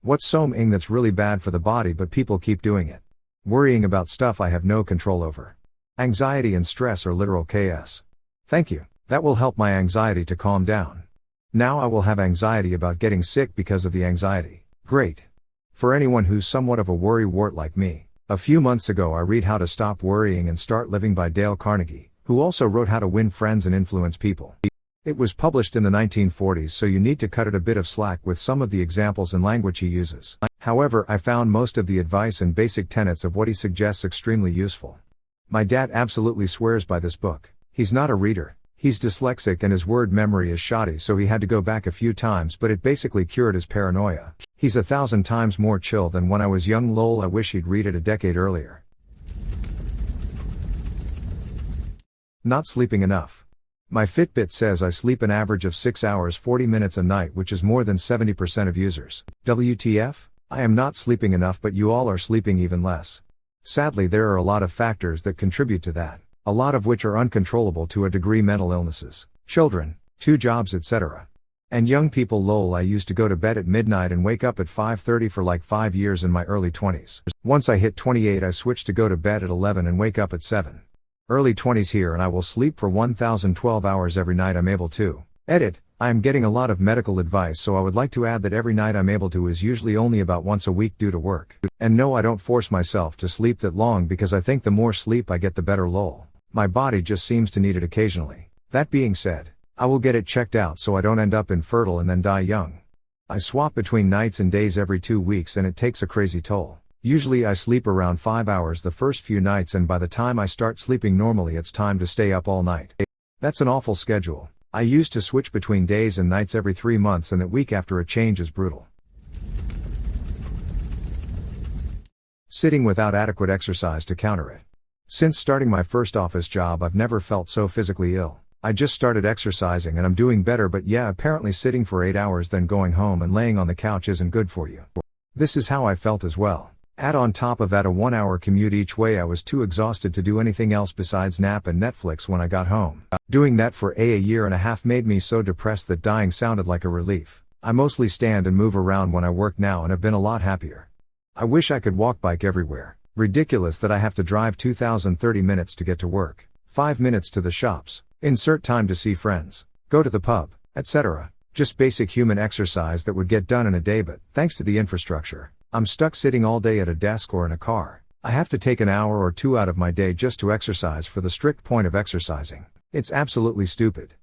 What's something that's really bad for the body but people keep doing it? Worrying about stuff I have no control over. Anxiety and stress are literal chaos. Thank you. That will help my anxiety to calm down. Now I will have anxiety about getting sick because of the anxiety. Great. For anyone who's somewhat of a worrywart like me, a few months ago I read How to Stop Worrying and Start Living by Dale Carnegie, who also wrote How to Win Friends and Influence People. It was published in the 1940s, so you need to cut it a bit of slack with some of the examples and language he uses. However, I found most of the advice and basic tenets of what he suggests extremely useful. My dad absolutely swears by this book. He's not a reader. He's dyslexic and his word memory is shoddy, so he had to go back a few times, but it basically cured his paranoia. He's 1,000 times more chill than when I was young. Lol, I wish he'd read it a decade earlier. Not sleeping enough. My Fitbit says I sleep an average of 6 hours 40 minutes a night, which is more than 70% of users. WTF? I am not sleeping enough, but you all are sleeping even less. Sadly, there are a lot of factors that contribute to that, a lot of which are uncontrollable to a degree: mental illnesses, children, 2 jobs, etc. And young people. Lol, I used to go to bed at midnight and wake up at 5:30 for like 5 years in my early 20s. Once I hit 28 I switched to go to bed at 11 and wake up at 7. Early 20s here, and I will sleep for 1,012 hours every night I'm able to. Edit. I am getting a lot of medical advice, so I would like to add that every night I'm able to is usually only about once a week due to work. And no, I don't force myself to sleep that long because I think the more sleep I get the better. Lol. My body just seems to need it occasionally. That being said, I will get it checked out so I don't end up infertile and then die young. I swap between nights and days every 2 weeks and it takes a crazy toll. Usually I sleep around 5 hours the first few nights, and by the time I start sleeping normally it's time to stay up all night. That's an awful schedule. I used to switch between days and nights every 3 months, and that week after a change is brutal. Sitting without adequate exercise to counter it. Since starting my first office job I've never felt so physically ill. I just started exercising and I'm doing better, but yeah, apparently sitting for 8 hours then going home and laying on the couch isn't good for you. This is how I felt as well. Add on top of that a 1-hour commute each way. I was too exhausted to do anything else besides nap and Netflix when I got home. Doing that for a year and a half made me so depressed that dying sounded like a relief. I mostly stand and move around when I work now and have been a lot happier. I wish I could walk bike everywhere. Ridiculous that I have to drive 2,030 minutes to get to work, 5 minutes to the shops, insert time to see friends, go to the pub, etc. Just basic human exercise that would get done in a day, but thanks to the infrastructure, I'm stuck sitting all day at a desk or in a car. I have to take an hour or 2 out of my day just to exercise for the strict point of exercising. It's absolutely stupid.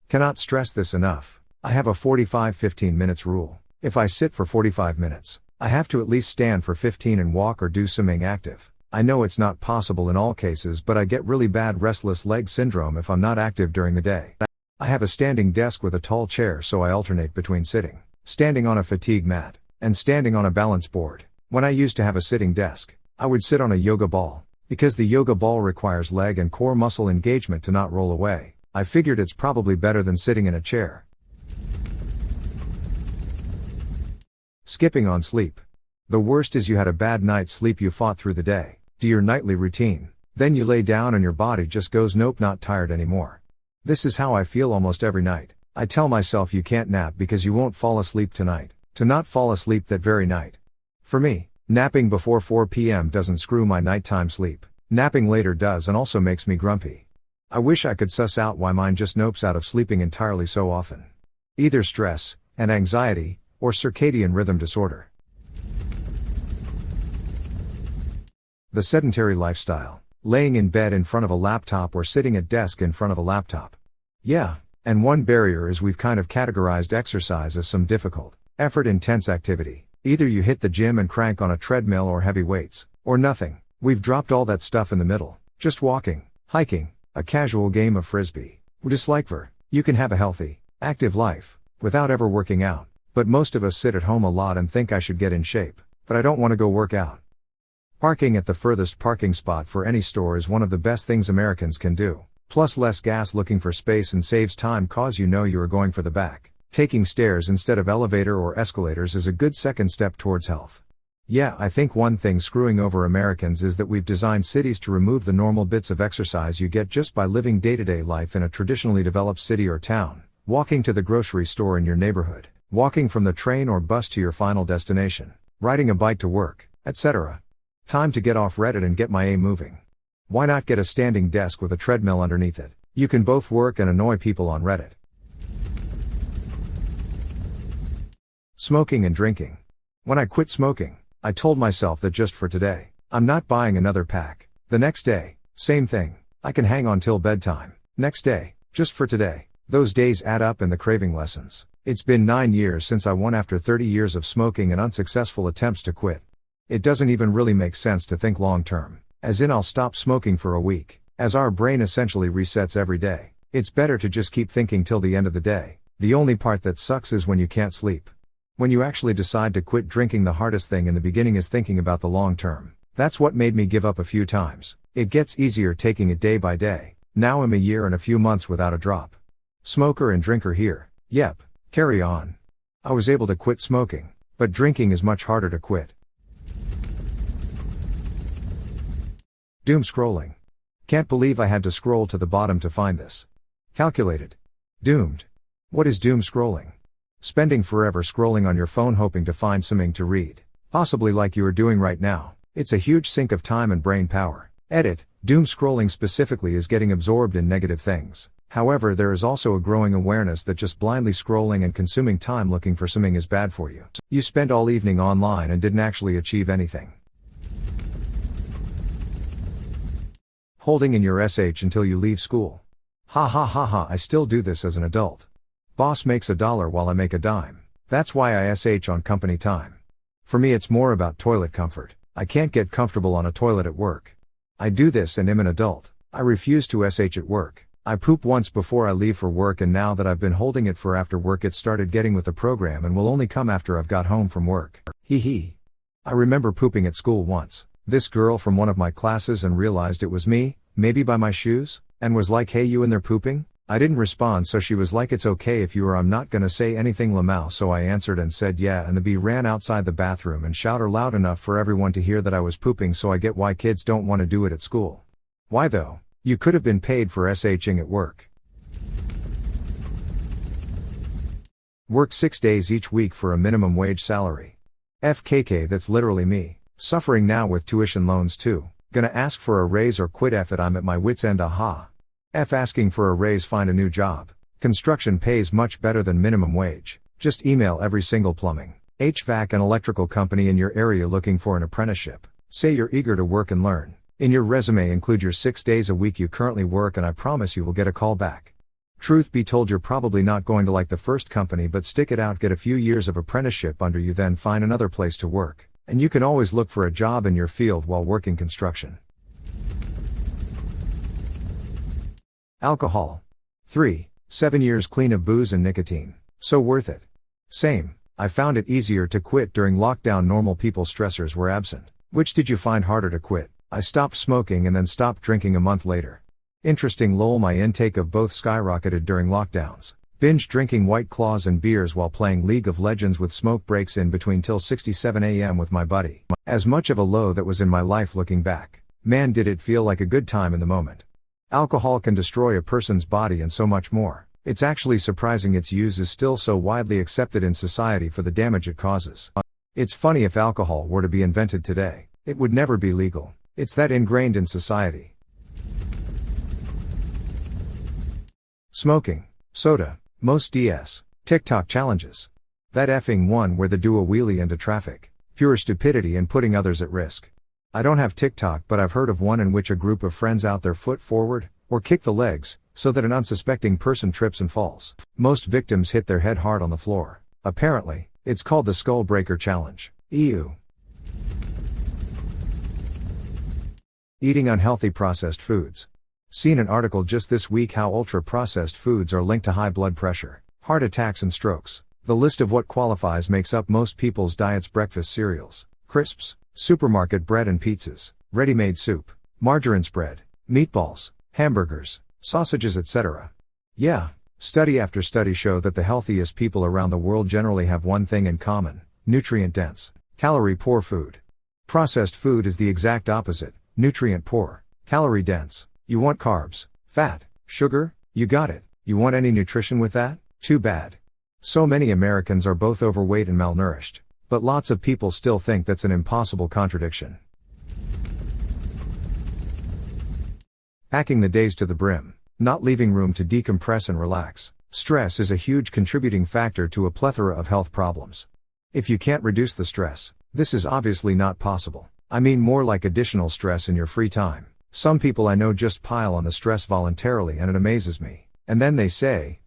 Cannot stress this enough. I have a 45-15 minutes rule. If I sit for 45 minutes, I have to at least stand for 15 and walk or do something active. I know it's not possible in all cases, but I get really bad restless leg syndrome if I'm not active during the day. I have a standing desk with a tall chair, so I alternate between sitting, standing on a fatigue mat, and standing on a balance board. When I used to have a sitting desk, I would sit on a yoga ball. Because the yoga ball requires leg and core muscle engagement to not roll away, I figured it's probably better than sitting in a chair. Skipping on sleep. The worst is you had a bad night's sleep, you fought through the day, do your nightly routine, then you lay down and your body just goes nope, not tired anymore. This is how I feel almost every night. I tell myself you can't nap because you won't fall asleep tonight, to not fall asleep that very night. For me, napping before 4 p.m. doesn't screw my nighttime sleep. Napping later does, and also makes me grumpy. I wish I could suss out why mine just nopes out of sleeping entirely so often. Either stress and anxiety, or circadian rhythm disorder. The sedentary lifestyle. Laying in bed in front of a laptop or sitting at desk in front of a laptop. Yeah, and one barrier is we've kind of categorized exercise as some difficult, effort-intense activity. Either you hit the gym and crank on a treadmill or heavy weights, or nothing. We've dropped all that stuff in the middle. Just walking, hiking, a casual game of frisbee. You can have a healthy, active life, without ever working out. But most of us sit at home a lot and think I should get in shape, but I don't want to go work out. Parking at the furthest parking spot for any store is one of the best things Americans can do. Plus less gas looking for space and saves time cause you know you are going for the back. Taking stairs instead of elevator or escalators is a good second step towards health. Yeah, I think one thing screwing over Americans is that we've designed cities to remove the normal bits of exercise you get just by living day-to-day life in a traditionally developed city or town. Walking to the grocery store in your neighborhood, walking from the train or bus to your final destination, riding a bike to work, etc. Time to get off Reddit and get my A moving. Why not get a standing desk with a treadmill underneath it? You can both work and annoy people on Reddit. Smoking and drinking. When I quit smoking, I told myself that just for today, I'm not buying another pack. The next day, same thing, I can hang on till bedtime. Next day, just for today. Those days add up and the craving lessens. It's been 9 years since I won after 30 years of smoking and unsuccessful attempts to quit. It doesn't even really make sense to think long term. As in I'll stop smoking for a week, as our brain essentially resets every day. It's better to just keep thinking till the end of the day. The only part that sucks is when you can't sleep. When you actually decide to quit drinking, the hardest thing in the beginning is thinking about the long term. That's what made me give up a few times. It gets easier taking it day by day. Now I'm a year and a few months without a drop. Smoker and drinker here. Yep, carry on. I was able to quit smoking, but drinking is much harder to quit. Doom scrolling. Can't believe I had to scroll to the bottom to find this. Calculated. Doomed. What is doom scrolling? Spending forever scrolling on your phone hoping to find something to read. Possibly like you are doing right now. It's a huge sink of time and brain power. Edit. Doom scrolling specifically is getting absorbed in negative things. However, there is also a growing awareness that just blindly scrolling and consuming time looking for something is bad for you. You spent all evening online and didn't actually achieve anything. Holding in your SH until you leave school. Ha ha ha ha, I still do this as an adult. Boss makes $1 while I make a dime. That's why I SH on company time. For me it's more about toilet comfort. I can't get comfortable on a toilet at work. I do this and am an adult. I refuse to SH at work. I poop once before I leave for work, and now that I've been holding it for after work, it started getting with the program and will only come after I've got home from work. Hee hee. I remember pooping at school once. This girl from one of my classes and realized it was me, maybe by my shoes, and was like, "Hey, you in there pooping?" I didn't respond, so she was like, "It's okay if you are, I'm not gonna say anything Lamau." So I answered and said yeah, and the bee ran outside the bathroom and shouted loud enough for everyone to hear that I was pooping. So I get why kids don't want to do it at school. Why though? You could have been paid for SHing at work. Work 6 days each week for a minimum wage salary. FKK, that's literally me. Suffering now with tuition loans too. Gonna ask for a raise or quit. F it, I'm at my wit's end. Aha. F asking for a raise, find a new job. Construction pays much better than minimum wage. Just email every single plumbing, HVAC and electrical company in your area looking for an apprenticeship. Say you're eager to work and learn. In your resume include your 6 days a week you currently work, and I promise you will get a call back. Truth be told, you're probably not going to like the first company, but stick it out, get a few years of apprenticeship under you, then find another place to work. And you can always look for a job in your field while working construction. Alcohol. 3. 7 years clean of booze and nicotine. So worth it. Same. I found it easier to quit during lockdown. Normal people stressors were absent. Which did you find harder to quit? I stopped smoking and then stopped drinking a month later. Interesting lol, my intake of both skyrocketed during lockdowns. Binge drinking White Claws and beers while playing League of Legends with smoke breaks in between till 67 AM with my buddy. As much of a low that was in my life looking back. Man, did it feel like a good time in the moment. Alcohol can destroy a person's body and so much more. It's actually surprising its use is still so widely accepted in society for the damage it causes. It's funny, if alcohol were to be invented today, it would never be legal. It's that ingrained in society. Smoking. Soda. Most DS. TikTok challenges. That effing one where they do a wheelie into traffic. Pure stupidity and putting others at risk. I don't have TikTok, but I've heard of one in which a group of friends out their foot forward, or kick the legs, so that an unsuspecting person trips and falls. Most victims hit their head hard on the floor. Apparently, it's called the Skull Breaker Challenge. Ew. Eating unhealthy processed foods. Seen an article just this week how ultra-processed foods are linked to high blood pressure, heart attacks and strokes. The list of what qualifies makes up most people's diets: breakfast cereals, crisps, supermarket bread and pizzas, ready-made soup, margarine spread, meatballs, hamburgers, sausages, etc. Yeah, study after study show that the healthiest people around the world generally have one thing in common: nutrient-dense, calorie-poor food. Processed food is the exact opposite: nutrient-poor, calorie-dense. You want carbs, fat, sugar? You got it. You want any nutrition with that? Too bad. So many Americans are both overweight and malnourished. But lots of people still think that's an impossible contradiction. Packing the days to the brim. Not leaving room to decompress and relax. Stress is a huge contributing factor to a plethora of health problems. If you can't reduce the stress, this is obviously not possible. I mean more like additional stress in your free time. Some people I know just pile on the stress voluntarily and it amazes me. And then they say,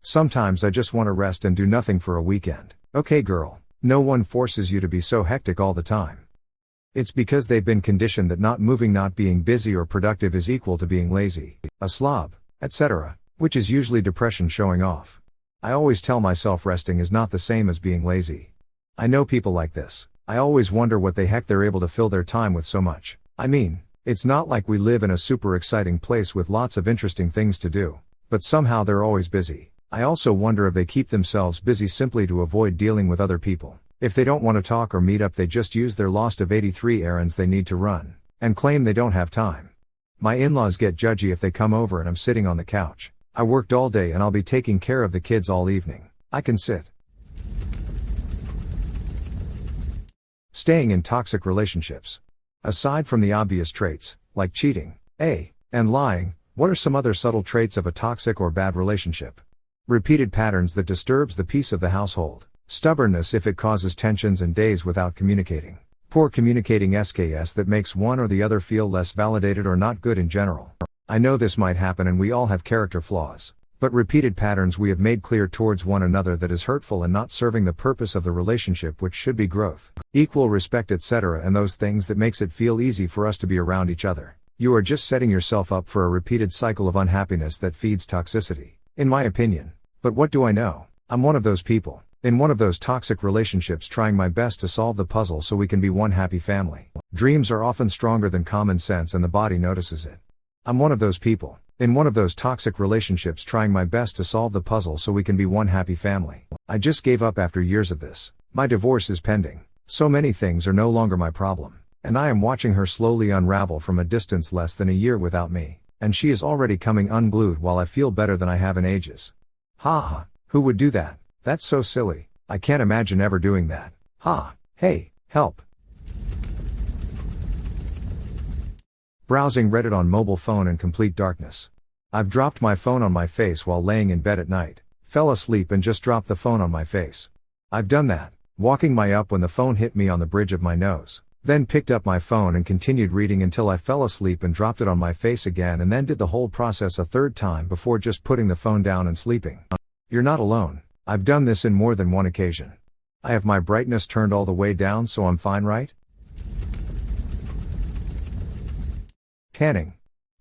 sometimes I just want to rest and do nothing for a weekend. Okay girl, no one forces you to be so hectic all the time. It's because they've been conditioned that not moving, not being busy or productive is equal to being lazy, a slob, etc., which is usually depression showing off. I always tell myself resting is not the same as being lazy. I know people like this. I always wonder what the heck they're able to fill their time with so much. I mean, it's not like we live in a super exciting place with lots of interesting things to do, but somehow they're always busy. I also wonder if they keep themselves busy simply to avoid dealing with other people. If they don't want to talk or meet up, they just use their list of 83 errands they need to run, and claim they don't have time. My in-laws get judgy if they come over and I'm sitting on the couch. I worked all day and I'll be taking care of the kids all evening. I can sit. Staying in toxic relationships. Aside from the obvious traits, like cheating, and lying, what are some other subtle traits of a toxic or bad relationship? Repeated patterns that disturbs the peace of the household. Stubbornness if it causes tensions and days without communicating. Poor communicating SKS that makes one or the other feel less validated or not good in general. I know this might happen and we all have character flaws. But repeated patterns we have made clear towards one another that is hurtful and not serving the purpose of the relationship, which should be growth, equal respect, etc., and those things that makes it feel easy for us to be around each other. You are just setting yourself up for a repeated cycle of unhappiness that feeds toxicity, in my opinion. But what do I know? I'm one of those people. In one of those toxic relationships, trying my best to solve the puzzle so we can be one happy family. Dreams are often stronger than common sense and the body notices it. I'm one of those people. In one of those toxic relationships, trying my best to solve the puzzle so we can be one happy family. I just gave up after years of this. My divorce is pending. So many things are no longer my problem. And I am watching her slowly unravel from a distance less than a year without me. And she is already coming unglued while I feel better than I have in ages. Ha, who would do that? That's so silly. I can't imagine ever doing that. Hey, help. Browsing Reddit on mobile phone in complete darkness. I've dropped my phone on my face while laying in bed at night. Fell asleep and just dropped the phone on my face. I've done that, walking my up when the phone hit me on the bridge of my nose. Then picked up my phone and continued reading until I fell asleep and dropped it on my face again, and then did the whole process a third time before just putting the phone down and sleeping. You're not alone. I've done this in more than one occasion. I have my brightness turned all the way down so I'm fine, right? Canning.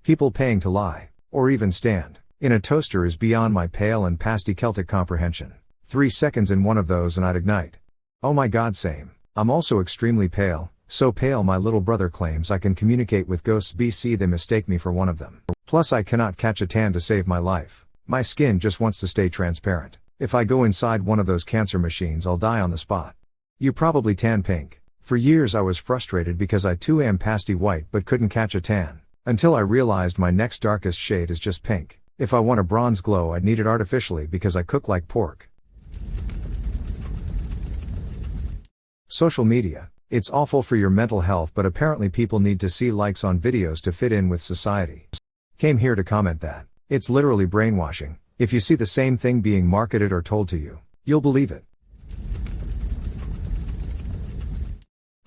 People paying to lie, or even stand, in a toaster is beyond my pale and pasty Celtic comprehension. 3 seconds in one of those and I'd ignite. Oh my god, same. I'm also extremely pale, so pale my little brother claims I can communicate with ghosts. BC, they mistake me for one of them. Plus I cannot catch a tan to save my life. My skin just wants to stay transparent. If I go inside one of those cancer machines, I'll die on the spot. You probably tan pink. For years I was frustrated because I too am pasty white but couldn't catch a tan. Until I realized my next darkest shade is just pink. If I want a bronze glow, I'd need it artificially because I cook like pork. Social media. It's awful for your mental health, but apparently people need to see likes on videos to fit in with society. Came here to comment that. It's literally brainwashing. If you see the same thing being marketed or told to you, you'll believe it.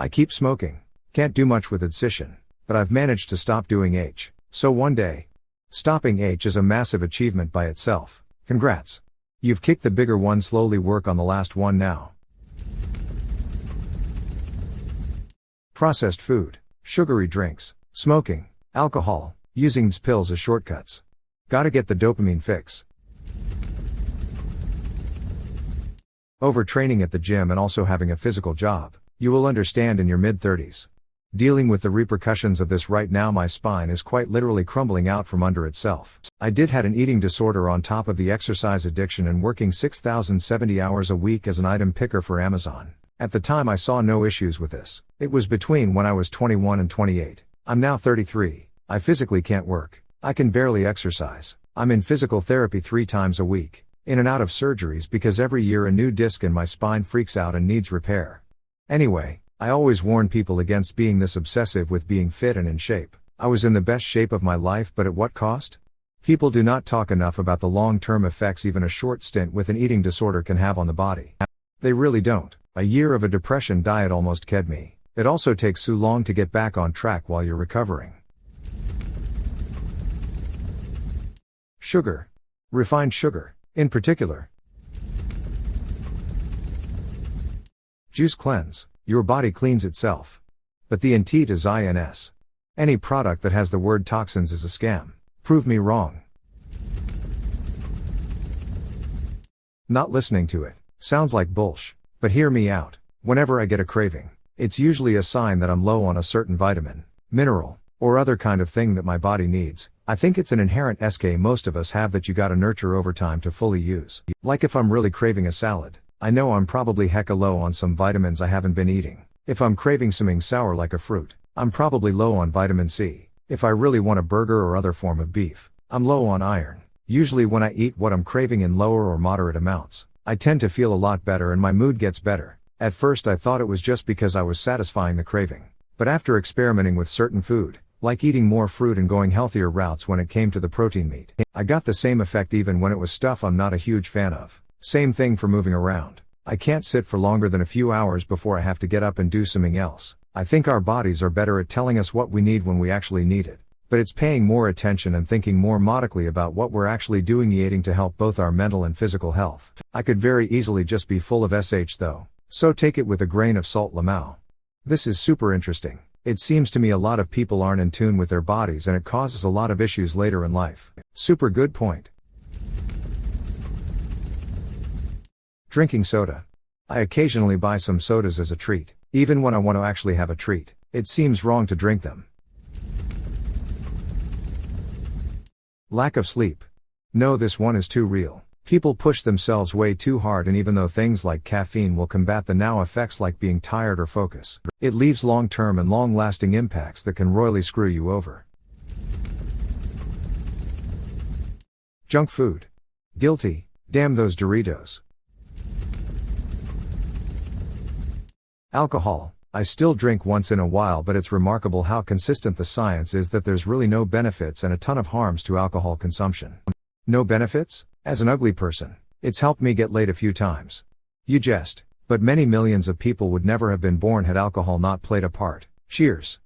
I keep smoking. Can't do much with addiction, but I've managed to stop doing H. So one day. Stopping H is a massive achievement by itself. Congrats. You've kicked the bigger one, slowly work on the last one now. Processed food, sugary drinks, smoking, alcohol, using pills as shortcuts. Gotta get the dopamine fix. Overtraining at the gym and also having a physical job. You will understand in your mid-30s. Dealing with the repercussions of this right now, my spine is quite literally crumbling out from under itself. I had an eating disorder on top of the exercise addiction and working 6,070 hours a week as an item picker for Amazon. At the time I saw no issues with this. It was between when I was 21 and 28. I'm now 33. I physically can't work. I can barely exercise. I'm in physical therapy 3 times a week. In and out of surgeries because every year a new disc in my spine freaks out and needs repair. Anyway, I always warn people against being this obsessive with being fit and in shape. I was in the best shape of my life, but at what cost? People do not talk enough about the long-term effects even a short stint with an eating disorder can have on the body. They really don't. A year of a depression diet almost killed me. It also takes so long to get back on track while you're recovering. Sugar. Refined sugar, in particular. Juice cleanse. Your body cleans itself. But the intent is ins. Any product that has the word toxins is a scam. Prove me wrong. Not listening to it. Sounds like bullsh. But hear me out. Whenever I get a craving, it's usually a sign that I'm low on a certain vitamin, mineral, or other kind of thing that my body needs. I think it's an inherent skill most of us have that you gotta nurture over time to fully use. Like if I'm really craving a salad, I know I'm probably hecka low on some vitamins I haven't been eating. If I'm craving something sour like a fruit, I'm probably low on vitamin C. If I really want a burger or other form of beef, I'm low on iron. Usually when I eat what I'm craving in lower or moderate amounts, I tend to feel a lot better and my mood gets better. At first I thought it was just because I was satisfying the craving. But after experimenting with certain food, like eating more fruit and going healthier routes when it came to the protein meat, I got the same effect even when it was stuff I'm not a huge fan of. Same thing for moving around. I can't sit for longer than a few hours before I have to get up and do something else. I think our bodies are better at telling us what we need when we actually need it. But it's paying more attention and thinking more modically about what we're actually doing eating to help both our mental and physical health. I could very easily just be full of sh though. So take it with a grain of salt, Lamau. This is super interesting. It seems to me a lot of people aren't in tune with their bodies and it causes a lot of issues later in life. Super good point. Drinking soda. I occasionally buy some sodas as a treat, even when I want to actually have a treat. It seems wrong to drink them. Lack of sleep. No, this one is too real. People push themselves way too hard, and even though things like caffeine will combat the now effects like being tired or focus, it leaves long-term and long-lasting impacts that can royally screw you over. Junk food. Guilty. Damn those Doritos. Alcohol. I still drink once in a while, but it's remarkable how consistent the science is that there's really no benefits and a ton of harms to alcohol consumption. No benefits? As an ugly person, it's helped me get laid a few times. You jest, but many millions of people would never have been born had alcohol not played a part. Cheers.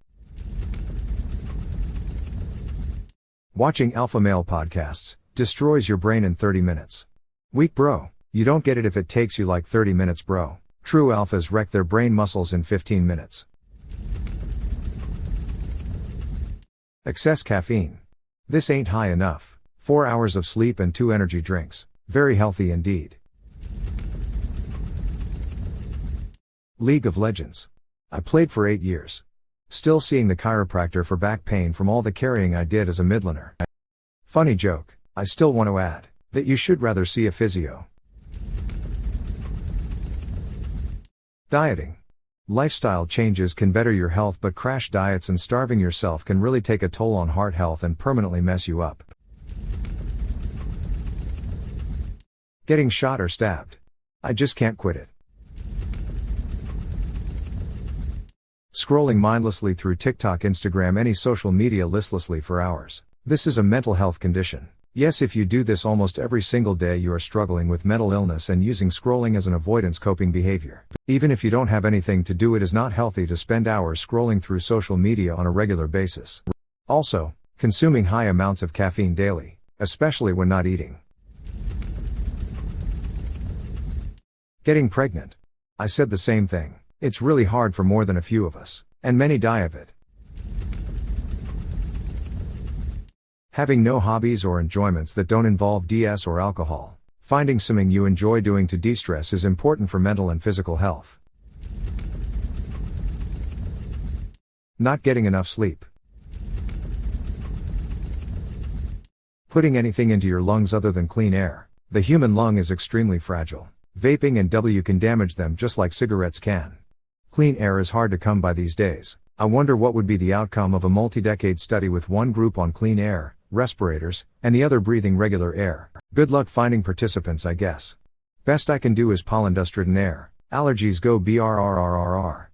Watching alpha male podcasts destroys your brain in 30 minutes. Weak bro. You don't get it if it takes you like 30 minutes bro. True alphas wreck their brain muscles in 15 minutes. Excess caffeine. This ain't high enough. 4 hours of sleep and 2 energy drinks. Very healthy indeed. League of Legends. I played for 8 years. Still seeing the chiropractor for back pain from all the carrying I did as a midlaner. Funny joke. I still want to add that you should rather see a physio. Dieting. Lifestyle changes can better your health, but crash diets and starving yourself can really take a toll on heart health and permanently mess you up. Getting shot or stabbed. I just can't quit it. Scrolling mindlessly through TikTok, Instagram, any social media listlessly for hours. This is a mental health condition. Yes, if you do this almost every single day, you are struggling with mental illness and using scrolling as an avoidance coping behavior. Even if you don't have anything to do, it is not healthy to spend hours scrolling through social media on a regular basis. Also, consuming high amounts of caffeine daily, especially when not eating. Getting pregnant. I said the same thing. It's really hard for more than a few of us, and many die of it. Having no hobbies or enjoyments that don't involve DS or alcohol. Finding something you enjoy doing to de-stress is important for mental and physical health. Not getting enough sleep. Putting anything into your lungs other than clean air. The human lung is extremely fragile. Vaping and W can damage them just like cigarettes can. Clean air is hard to come by these days. I wonder what would be the outcome of a multi-decade study with one group on clean air, respirators, and the other breathing regular air. Good luck finding participants, I guess. Best I can do is pollen dust ridden air. Allergies go brrrrrr.